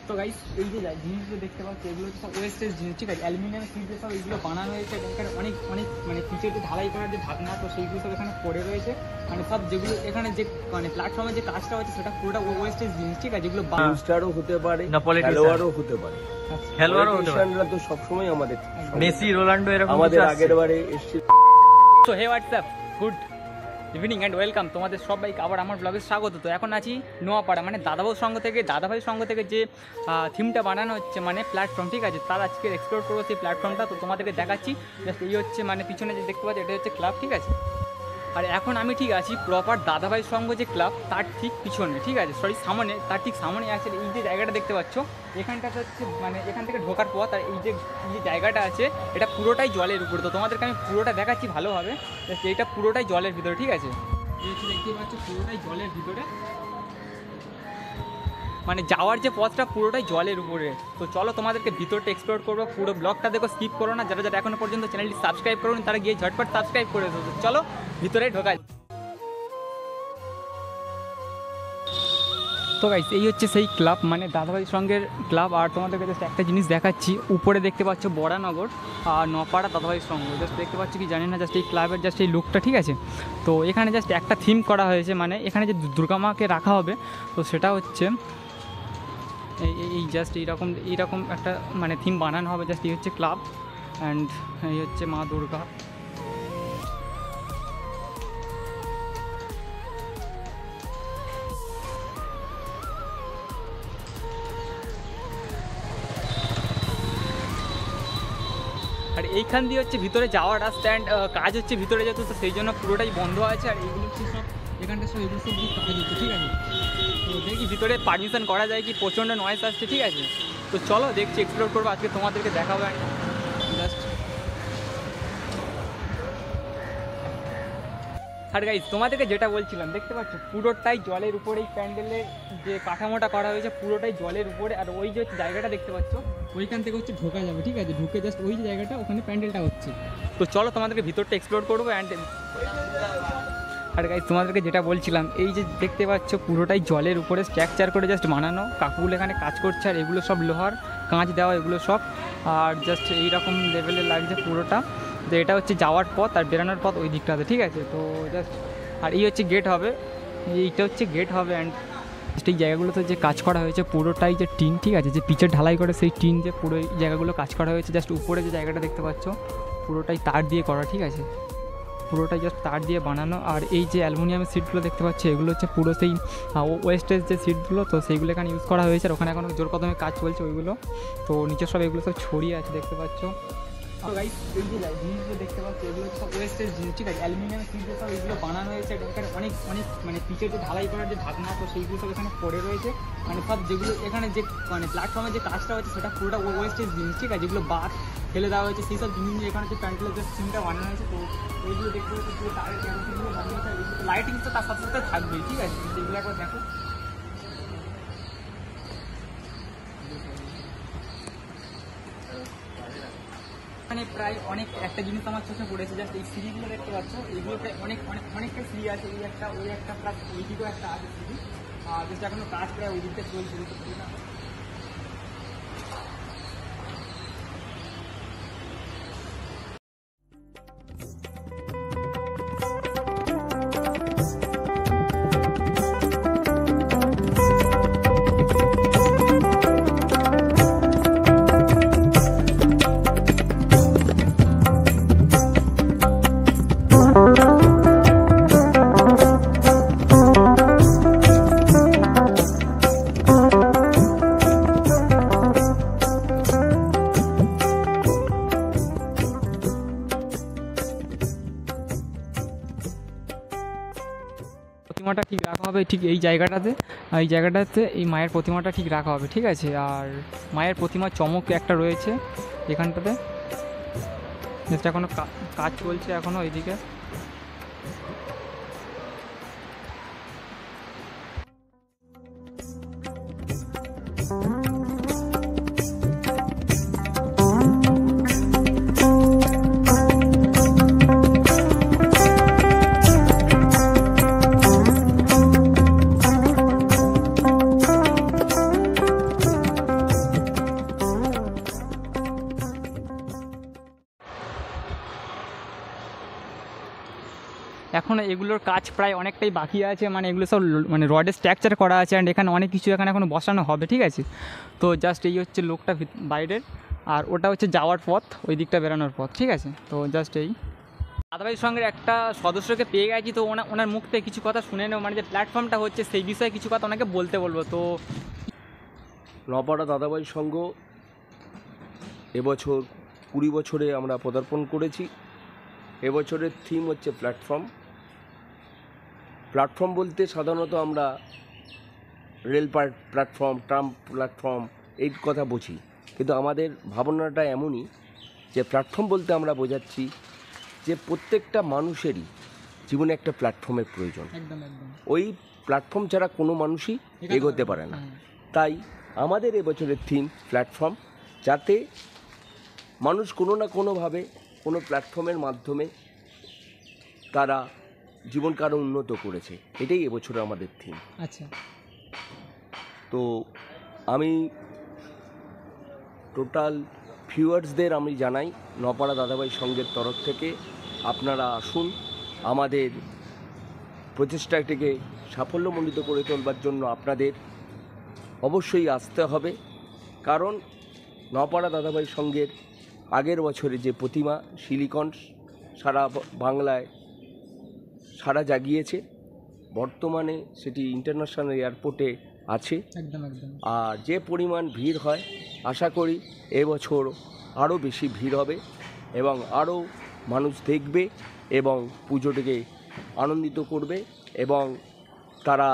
তো গাইস এই যে জিনিসগুলো দেখতে পাচ্ছি এগুলো সব ওয়েস্টেজ জিনিস, ঠিক আছে। অ্যালুমিনিয়াম স্টিল দিয়ে সব এগুলো বানানো হয়েছে। এখানে অনেক অনেক মানে পিছের যে ঢালাই করার যে ঢাকনা, তো সেইগুলো সব এখানে পড়ে রয়েছে। মানে সব যেগুলো এখানে যে মানে প্ল্যাটফর্মে যে কাজটা হচ্ছে সেটা পুরোটা ওয়েস্টেজ জিনিস, ঠিক আছে। যেগুলো স্টারও হতে পারে, খেলোয়াড়ও হতে পারে, খেলোয়াড়ও হতে পারে। তো সবসময় আমাদের মেসি, রোনাল্ডো এরকম আমাদের আগের বারে এসেছে। তো hey what's up, good evening and welcome, তোমাদের সবাইকে আবার আমার ব্লগে স্বাগত। তো এখন আছি নোয়াপাড়া, মানে দাদাভাইয়ের সঙ্গ থেকে যে থিমটা বানানো হচ্ছে, মানে প্ল্যাটফর্ম, ঠিক আছে। তার আজকে এক্সপ্লোর করবো সেই প্ল্যাটফর্মটা, তো তোমাদেরকে দেখাচ্ছি। জাস্ট এই হচ্ছে মানে পিছনে যে দেখতে পাচ্ছি এটা হচ্ছে ক্লাব, ঠিক আছে। আর এখন আমি ঠিক আছি প্রপার দাদাভাইয়ের সঙ্গ যে ক্লাব তার ঠিক পিছনে, ঠিক আছে, সরি সামনে, তার ঠিক সামনে আছে এই যে জায়গাটা দেখতে পাচ্ছ। এখানটাতে হচ্ছে মানে এখান থেকে ঢোকার পর আর এই যে জায়গাটা আছে এটা পুরোটাই জলের উপরে। তো তোমাদেরকে আমি পুরোটা দেখাচ্ছি ভালোভাবে। এইটা পুরোটাই জলের ভিতরে, ঠিক আছে। এই হচ্ছে দেখতে পাচ্ছ পুরোটাই জলের ভিতরে, মানে যাওয়ার যে পথটা পুরোটাই জলের উপরে। তো চলো তোমাদেরকে ভিতরটা এক্সপ্লোর করবো, পুরো ব্লগটা দেখো, স্কিপ করো না। যারা যারা এখনো পর্যন্ত চ্যানেলটি সাবস্ক্রাইব করুন তারা গিয়ে ঝটপট সাবস্ক্রাইব করে দেবো। চলো ভিতরে ঢোকাই। তো গাইস এই হচ্ছে সেই ক্লাব, মানে দাদাভাই সঙ্গের ক্লাব। আর তোমাদেরকে জাস্ট একটা জিনিস দেখাচ্ছি, উপরে দেখতে পাচ্ছ বরানগর আর নপাড়া দাদাভাই সঙ্গ, জাস্ট দেখতে পাচ্ছ কি জানি না, জাস্ট এই ক্লাবের জাস্ট এই লুকটা, ঠিক আছে। তো এখানে জাস্ট একটা থিম করা হয়েছে, মানে এখানে যে দুর্গা মাকে রাখা হবে, তো সেটা হচ্ছে এই জাস্ট এইরকম একটা মানে থিম বানানো হবে। জাস্ট এই হচ্ছে ক্লাব অ্যান্ড এই হচ্ছে মা দুর্গা। আর এইখান দিয়ে হচ্ছে ভিতরে যাওয়ার রাস্তা অ্যান্ড কাজ হচ্ছে ভিতরে যেত, তো সেই জন্য পুরোটাই বন্ধ আছে। আর এইগুলো হচ্ছে সব এখানটা সব এগুলো সব কাজ হচ্ছে, ঠিক আছে। তো দেখি ভিতরে পারমিশন করা যায় কি, প্রচণ্ড নয়েজ আসছে, ঠিক আছে। তো চলো দেখছি, এক্সপ্লোর করবো, আজকে তোমাদেরকে দেখাবো। জাস্ট আর গাইস তোমাদেরকে যেটা বলছিলাম, দেখতে পাচ্ছ পুরোটাই জলের উপরেই প্যান্ডেলের যে কাঠামোটা করা হয়েছে পুরোটাই জলের উপরে। আর ওই যে জায়গাটা দেখতে পাচ্ছ ওইখান থেকে হচ্ছে ঢোকা যাবে, ঠিক আছে। ঢুকে জাস্ট ওই যে জায়গাটা ওখানে প্যান্ডেলটা হচ্ছে। তো চলো তোমাদেরকে ভিতরটা এক্সপ্লোর করবো অ্যান্ড আর গাইস তোমাদেরকে যেটা বলছিলাম, এই যে দেখতে পাচ্ছ পুরোটাই জলের উপরে স্ট্রাকচার করে জাস্ট বানানো। কাকুগুলো এখানে কাজ করছে আর এগুলো সব লোহার কাঁচ দেওয়া, এগুলো সব। আর জাস্ট এইরকম লেভেলে লাগছে পুরোটা। তো এটা হচ্ছে যাওয়ার পথ আর বেরানোর পথ ওই দিকটাতে, ঠিক আছে। তো জাস্ট আর এই হচ্ছে গেট হবে, এইটা হচ্ছে গেট হবে। অ্যান্ড এই জায়গাগুলোতে যে কাজ করা হয়েছে পুরোটাই যে টিন, ঠিক আছে, যে পিচের ঢালাই করে সেই টিন যে পুরো এই জায়গাগুলো কাজ করা হয়েছে। জাস্ট উপরে যে জায়গাটা দেখতে পাচ্ছ পুরোটাই তার দিয়ে করা, ঠিক আছে, পুরোটাই জাস্ট তার দিয়ে বানানো। আর এই যে অ্যালুমিনিয়ামের সিটগুলো দেখতে পাচ্ছি এগুলো হচ্ছে পুরো সেই ওয়েস্টেজ যে সিটগুলো, তো সেইগুলো এখানে ইউজ করা হয়েছে। আর ওখানে এখন জোর কদমে কাজ চলছে ওইগুলো। তো নিচে সব এগুলো সব ছড়িয়ে আছে দেখতে পাচ্ছ। তো গাইস এই যে জিনিসগুলো দেখতে পাচ্ছ এগুলো সব ওয়েস্টেজ জিনিস, ঠিক আছে। অ্যালুমিনিয়ামের সিট দিয়ে সব এগুলো বানানো হয়েছে। এখানে অনেক অনেক মানে পিছের যে ঢালাই করার যে ঢাকনা, তো সেইগুলো সব এখানে পড়ে রয়েছে। মানে সব যেগুলো এখানে যে মানে প্ল্যাটফর্মে যে কাজটা হচ্ছে সেটা পুরোটা ওয়েস্টেজ জিনিস, ঠিক আছে। যেগুলো বাদ ফেলে দেওয়া হয়েছে সেই সব জিনিস এখানে যে প্যান্ডেলের যে সিনটা বানানো হয়েছে। তো এইগুলো দেখতে পাচ্ছি পুরো তারের ক্যারোসিনগুলো বানিয়ে হয়েছে। লাইটিং তো তার সাথে সাথে থাকবেই, ঠিক আছে। এগুলো একবার দেখো, মানে প্রায় অনেক একটা জিনিস আমার চোখে পড়েছে। জাস্ট এই সিঁড়িগুলো দেখতে পাচ্ছ, এইগুলো প্রায় অনেকটা সিঁড়ি আছে। এই একটা ওই একটা প্লাস ওই দিকেও একটা আছে সিঁড়ি। আর জাস্ট এখনো কাজ প্রায় ওই দিকটা চলছে না। প্রতিমাটা ঠিক রাখা হবে ঠিক এই জায়গাটাতে, এই মায়ের প্রতিমাটা ঠিক রাখা হবে, ঠিক আছে। আর মায়ের প্রতিমার চমক একটা রয়েছে এখানটাতে, যেটা এখনও কাজ চলছে এখনও এইদিকে। এখনও এগুলোর কাজ প্রায় অনেকটাই বাকি আছে, মানে এগুলো সব মানে রডের স্ট্রাকচার করা আছে, অ্যান্ড এখানে অনেক কিছু এখানে এখনও বসানো হবে, ঠিক আছে। তো জাস্ট এই হচ্ছে লোকটা বাইরের, আর ওটা হচ্ছে যাওয়ার পথ, ওই দিকটা বেরোনোর পথ, ঠিক আছে। তো জাস্ট এই দাদাভাইয়ের সঙ্গে একটা সদস্যকে পেয়ে গেছি, তো ওনার মুখ থেকে কিছু কথা শুনে নেব, মানে যে প্ল্যাটফর্মটা হচ্ছে সেই বিষয়ে কিছু কথা ওনাকে বলতে বলবো। তো নপাড়া দাদাভাই সংঘ এবছর 20 বছরে আমরা পদার্পণ করেছি। এবছরের থিম হচ্ছে প্ল্যাটফর্ম। প্ল্যাটফর্ম বলতে সাধারণত আমরা রেল প্ল্যাটফর্ম, ট্রাম প্ল্যাটফর্ম এই কথা বুঝি, কিন্তু আমাদের ভাবনাটা এমনই যে প্ল্যাটফর্ম বলতে আমরা বোঝাচ্ছি যে প্রত্যেকটা মানুষেরই জীবনে একটা প্ল্যাটফর্মের প্রয়োজন। একদম একদম, ওই প্ল্যাটফর্ম ছাড়া কোনো মানুষই এগোতে পারে না। তাই আমাদের এবছরের থিম প্ল্যাটফর্ম, যাতে মানুষ কোনো না কোনোভাবে কোনো প্ল্যাটফর্মের মাধ্যমে তারা জীবনকে আরও উন্নত করেছে, এটাই এবছরে আমাদের থিম। আচ্ছা, তো আমি টোটাল ভিউয়ার্সদের আমি জানাই নপাড়া দাদাভাই সংঘের তরফ থেকে আপনারা আসুন, আমাদের প্রচেষ্টাটিকে সাফল্যমণ্ডিত করে তোলবার জন্য আপনাদের অবশ্যই আসতে হবে। কারণ নপাড়া দাদাভাই সংঘের আগের বছরে যে প্রতিমা সিলিকন সারা বাংলায় সারা জাগিয়েছে, বর্তমানে সেটি ইন্টারন্যাশনাল এয়ারপোর্টে আছে। একদম একদম। আর যে পরিমাণ ভিড় হয়, আশা করি এবছর আরও বেশি ভিড় হবে এবং আরও মানুষ দেখবে এবং পুজোটিকে আনন্দিত করবে এবং তারা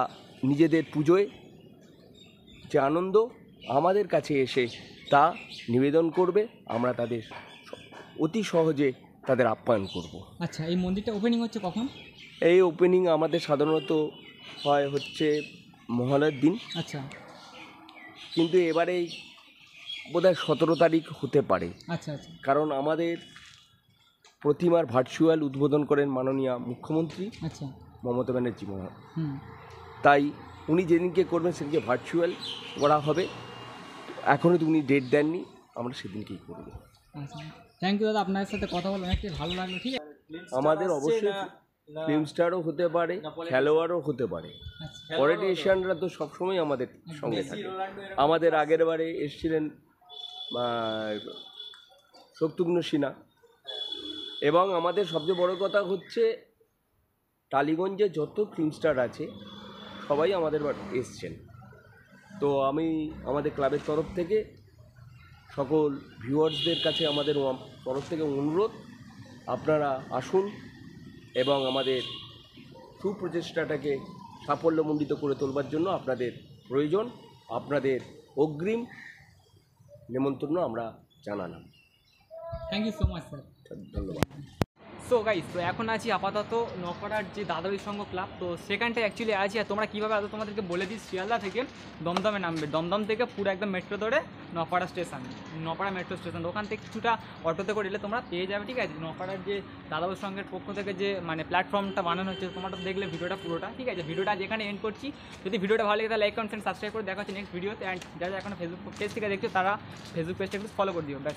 নিজেদের পুজোয় যে আনন্দ আমাদের কাছে এসে তা নিবেদন করবে। আমরা তাদের অতি সহজে তাদের আপ্যায়ন করব। আচ্ছা, এই মন্দিরটা ওপেনিং হচ্ছে কখন? এই ওপেনিং আমাদের সাধারণত হচ্ছে মহালয়ার দিন। আচ্ছা, কিন্তু এবারে বোধহয় 17 তারিখ হতে পারে। আচ্ছা আচ্ছা। কারণ আমাদের প্রতিমার ভার্চুয়াল উদ্বোধন করেন মাননীয় মুখ্যমন্ত্রী আচ্ছা, মমতা ব্যানার্জি মহাশয়। হুম, তাই উনি যেদিনকে করবেন সেদিনকে ভার্চুয়াল করা হবে। এখনও তো উনি ডেট দেননি, আমরা সেদিনকেই করব। আচ্ছা, থ্যাংক ইউ দাদা, আপনার সাথে কথা বলে অনেকটাই ভালো লাগলো। ঠিক আছে, আমাদের অবশ্যই ফিল্ম স্টারও হতে পারে, খেলোয়াড়ও হতে পারে, পলিটিশিয়ানরা তো সবসময় আমাদের সঙ্গে থাকে। আমাদের আগের বারে এসেছিলেন শত্রুঘ্ন সিনহা, এবং আমাদের সবচেয়ে বড় কথা হচ্ছে টালিগঞ্জে যত ফিল্ম স্টার আছে সবাই আমাদের এসছেন। তো আমি আমাদের ক্লাবের তরফ থেকে সকল ভিউয়ার্সদের কাছে আমাদের তরফ থেকে অনুরোধ, আপনারা আসুন এবং আমাদের সুপ্রচেষ্টাটাকে সাফল্যমণ্ডিত করে তোলবার জন্য আপনাদের প্রয়োজন। আপনাদের অগ্রিম নিমন্ত্রণ আমরা জানালাম। Thank you so much sir, ধন্যবাদ। সো গাইস, তো এখন আছি আপাতত নপাড়ার যে দাদাভাই সংঘ ক্লাব, তো সেখানটায় অ্যাকচুয়ালি আছি। আর তোমরা কীভাবে আদৌ তোমাদেরকে বলে দিই, শিয়ালদা থেকে দমদমে নামবে, দমদম থেকে পুরো একদম মেট্রো ধরে নপাড়া স্টেশন, নপাড়া মেট্রো স্টেশন, ওখান থেকে কিছুটা অটোতে করে এলে তোমরা পেয়ে যাবে। ঠিক আছে, নপাড়ার যে দাদাভাই সংঘের পক্ষ থেকে যে মানে প্ল্যাটফর্মটা বানানো হচ্ছে, তোমরা দেখলে ভিডিওটা পুরোটা। ঠিক আছে, ভিডিওটা যেখানে এন্ড করছি। যদি ভিডিওটা ভালো লাগে তাহলে লাইক কমেন্ট সাবস্ক্রাইব করে দেখা হচ্ছে নেক্সট ভিডিওতে। অ্যান্ড যারা এখন ফেসবুক পেজ থেকে দেখছো তারা ফেসবুক পেজটা একটু ফলো করে দিও। ব্যাস।